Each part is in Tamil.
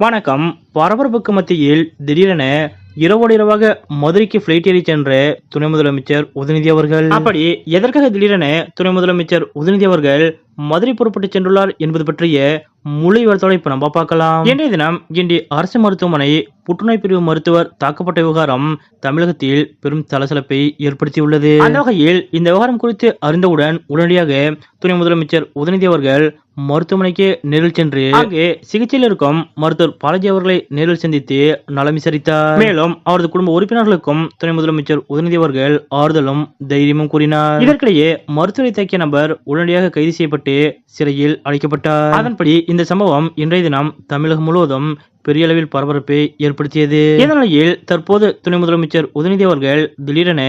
வணக்கம். பரபரப்புக்கு மத்தியில் திடீரென இரவோடு இரவாக மதுரைக்கு பிளைட் ஏறி சென்ற துணை முதலமைச்சர் உதயநிதி அவர்கள். அப்படி எதற்காக திடீரென துணை முதலமைச்சர் உதயநிதி அவர்கள் மதுரை புறப்பட்டு சென்றுள்ளார் என்பது பற்றிய முழு விவரத்தோட இப்ப நம்ம பார்க்கலாம். இன்றைய தினம் கிண்டி அரசு மருத்துவமனை புற்றுநோய் பிரிவு மருத்துவர் தாக்கப்பட்ட விவகாரம் தமிழகத்தில் பெரும் சலசலப்பை ஏற்படுத்தியுள்ளது. அந்த வகையில் இந்த விவகாரம் குறித்து அறிந்தவுடன் உடனடியாக துணை முதலமைச்சர் உதயநிதி அவர்கள் மருத்துவமனைக்கு நேரில் சென்று அங்கே சிகிச்சையில் இருக்கும் மருத்துவர் பாலாஜி அவர்களை நேரில் சந்தித்து நலம் விசாரித்தார். மேலும் அவரது குடும்ப உறுப்பினர்களுக்கும் துணை முதலமைச்சர் உதயநிதி அவர்கள் ஆறுதலும் தைரியமும் கூறினார். இதற்கிடையே மருத்துவரை தாக்கிய நபர் உடனடியாக கைது செய்யப்பட்டு சிறையில் அடைக்கப்பட்டார். அதன்படி இந்த சம்பவம் இன்றைய தினம் தமிழகம் முழுவதும் பெரிய அளவில் பரபரப்பை ஏற்படுத்தியது. இந்த நிலையில் தற்போது துணை முதலமைச்சர் உதயநிதி அவர்கள் திடீரென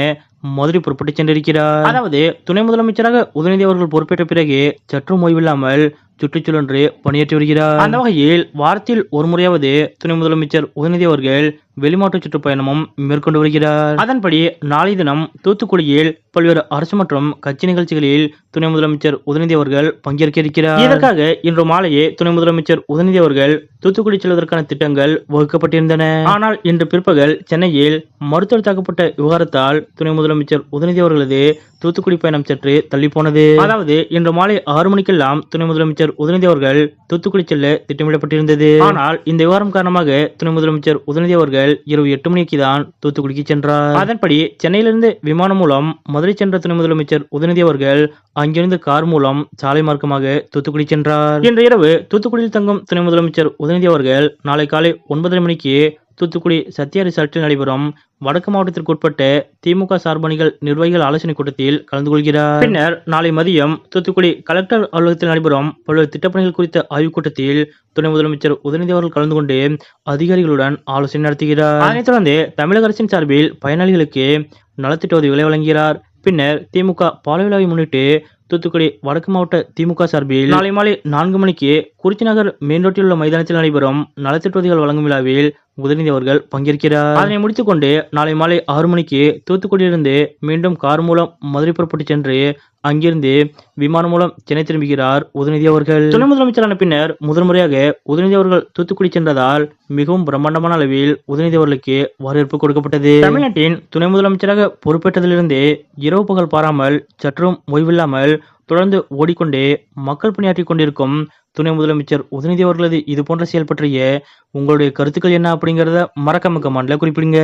மதுரை புறப்பட்டு சென்றிருக்கிறார். அதாவது துணை முதலமைச்சராக உதயநிதி அவர்கள் பொறுப்பேற்ற பிறகு சற்றும் ஓய்வில்லாமல் சுற்றுச்சூழன்று பணியாற்றி வருகிறார். அந்த வகையில் வாரத்தில் ஒரு முறையாவது துணை முதலமைச்சர் உதயநிதி அவர்கள் வெளிமாற்று சுற்றுப்பயணமும் மேற்கொண்டு வருகிறார். அதன்படி நாளை தினம் தூத்துக்குடியில் பல்வேறு அரசு மற்றும் கட்சி நிகழ்ச்சிகளில் துணை முதலமைச்சர் உதயநிதி அவர்கள் பங்கேற்க இருக்கிறார். இதற்காக இன்று மாலையே துணை முதலமைச்சர் உதயநிதி அவர்கள் தூத்துக்குடி செல்வதற்கான திட்டங்கள் வகுக்கப்பட்டிருந்தன. ஆனால் இன்று பிற்பகல் சென்னையில் மருத்துவர் தாக்கப்பட்ட விவகாரத்தால் துணை முதலமைச்சர் உதயநிதி அவர்களது தூத்துக்குடி பயணம் சற்று தள்ளி போனது. அதாவது இன்று மாலை 6 மணிக்கெல்லாம் துணை முதலமைச்சர் உதயநிதி அவர்கள் தூத்துக்குடி செல்ல திட்டமிடப்பட்டிருந்தது. ஆனால் இந்த விவகாரம் காரணமாக துணை முதலமைச்சர் உதயநிதி அவர்கள் இரவு 8 மணிக்கு தான் தூத்துக்குடிக்கு சென்றார். அதன்படி சென்னையிலிருந்து விமானம் மூலம் மதுரை சென்ற துணை முதலமைச்சர் உதயநிதி அவர்கள் அங்கிருந்து கார் மூலம் சாலை மார்க்கமாக தூத்துக்குடி சென்றார். இன்று இரவு தூத்துக்குடியில் தங்கும் துணை முதலமைச்சர் உதயநிதி அவர்கள் நாளை காலை 9:30 மணிக்கு தூத்துக்குடி சத்யா ரிசார்ட்டில் நடைபெறும் வடக்கு மாவட்டத்திற்கு உட்பட்ட திமுக சார்பணிகள் நிர்வாகிகள் ஆலோசனை கூட்டத்தில் கலந்து கொள்கிறார். பின்னர் நாளை மதியம் தூத்துக்குடி கலெக்டர் அலுவலகத்தில் நடைபெறும் பல்வேறு திட்டப்பணிகள் குறித்த ஆய்வுக் கூட்டத்தில் துணை முதலமைச்சர் உதயநிதி அவர்கள் கலந்து கொண்டு அதிகாரிகளுடன் ஆலோசனை நடத்துகிறார். அதனைத் தொடர்ந்து தமிழக அரசின் சார்பில் பயனாளிகளுக்கு நலத்திட்ட உதவிகளை வழங்குகிறார். பின்னர் திமுக பால விழாவை முன்னிட்டு தூத்துக்குடி வடக்கு மாவட்ட திமுக சார்பில் நாளை மாலை 4 மணிக்கு குறிச்சி நகர் மெயின் ரோட்டில் உள்ள மைதானத்தில் நடைபெறும் நலத்திட்ட உதவிகள் வழங்கும் விழாவில் உதயநிதி அவர்கள் பங்கேற்கிறார். அதனை முடித்துக் கொண்டு நாளை மாலை 6 மணிக்கு தூத்துக்குடியிலிருந்து மீண்டும் கார் மூலம் மதுரை புறப்பட்டு சென்று அங்கிருந்து விமானம் மூலம் சென்னை திரும்புகிறார் உதயநிதி அவர்கள். துணை முதலமைச்சரான பின்னர் முதன்முறையாக உதயநிதி அவர்கள் தூத்துக்குடி சென்றதால் மிகவும் பிரம்மாண்டமான அளவில் உதயநிதி அவர்களுக்கு வரவேற்பு கொடுக்கப்பட்டது. தமிழ்நாட்டின் துணை முதலமைச்சராக பொறுப்பேற்றதிலிருந்து இரவு பகல் பாராமல் சற்றும் ஓய்வில்லாமல் தொடர்ந்து ஓடிக்கொண்டே மக்கள் பணியாற்றிக் கொண்டிருக்கும் துணை முதலமைச்சர் உதயநிதி அவர்களது இது போன்ற செயல் பற்றிய உங்களுடைய கருத்துக்கள் என்ன அப்படிங்கறத மறக்காம கமெண்ட்ல குறிப்பிடுங்க.